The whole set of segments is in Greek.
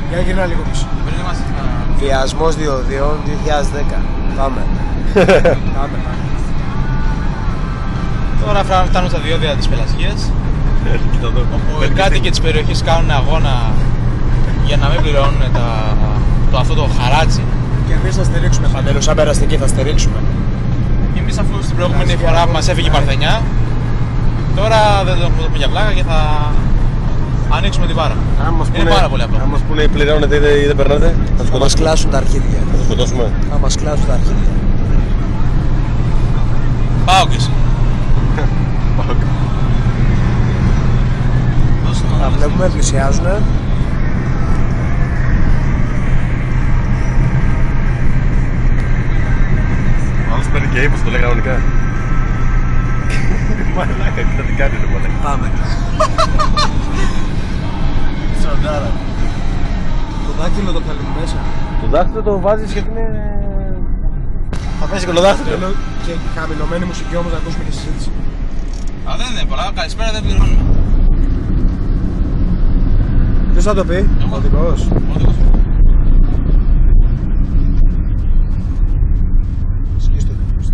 Για γυρνά λίγο πίσω. Βιασμός διοδίων 2010. Πάμε. Πάμε. Τώρα φτάνουν στα διόδια της Πελασγίας. Όπου οι κάτοικοι της περιοχής κάνουν αγώνα για να μην πληρώνουν αυτό το χαράτσι. Και εμείς θα στηρίξουμε Παντέλο, σαν περαστική θα στηρίξουμε. Και εμείς αφού στην προηγούμενη φορά που μας έφυγε η Παρθενιά, τώρα δεν το πούμε για πλάκα και θα ανοίξουμε την πάρα. Είναι πάρα πολύ απλό. Αν μας πούνε πληρώνετε ή δεν περνάτε, θα μας κλάσουν τα αρχίδια. Θα τους σκοτώσουμε. Θα μας κλάσουν τα αρχίδια. Πάω και εσύ. Θα βλέπουμε, πλησιάζουνε. Ο άλλος παίρνει και ύπος, το λέει κανονικά. Μαλάκα, κοίτα τι κάνει ρε μαλάκα. Πάμε. Σαντάρα. Το δάκτυλο το θέλουμε μέσα. Το δάχτυλο το βάζεις γιατί είναι... Θα πέσει και το δάχτυλο. Και χαμηλωμένη μουσική όμως να ακούσουμε και συζήτηση. Α, δεν είναι πολλά. Καλησπέρα, δεν πληρώνουμε. Ποιος θα το πει, ο δικός. Σκίστο το δικός.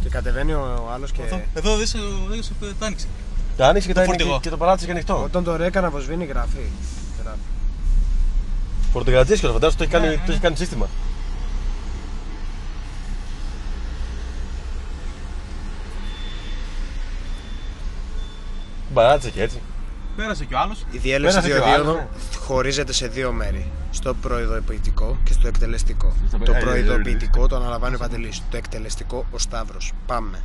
Και κατεβαίνει ο άλλος και... Εδώ δεις το άνοιξε. Το άνοιξε και το παράτησε και ανοιχτό. Όταν το έκανα πως σβήνει γράφει. Φορτηγατζής και το φαντάζομαι το έχει κάνει σύστημα. Παράτησε και έτσι. Πέρασε και ο άλλος. Η διέλευση διοδίων χωρίζεται σε δύο μέρη. Στο προειδοποιητικό και στο εκτελεστικό. Το προειδοποιητικό το αναλαμβάνει ο Παντελής. Το εκτελεστικό ο Σταύρος. Πάμε.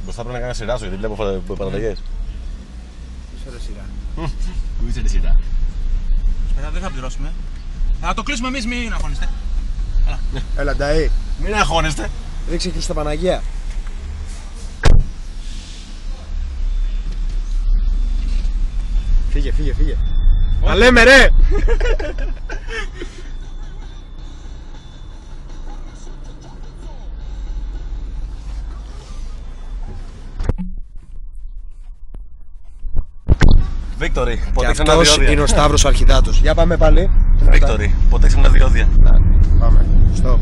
Μπροστά πρέπει να κάνει σειρά σου γιατί βλέπω παραλλαγές. Είσαι ρε σειρά. Πού είσαι ρε σειρά. Μετά δεν θα πληρώσουμε. Θα το κλείσουμε εμείς, μην αγχώνεστε. Έλα Νταΐ. Μην αγχώνεστε. Ρίξε Χριστό Παναγία. Φύγε, φύγε, φύγε. Τα λέμε ρε! Victory, Και αυτός είναι ο Σταύρος ο Αρχιδάτος. Για πάμε πάλι. Victory, ποτέ ξεμνά διόδια. Πάμε. Stop.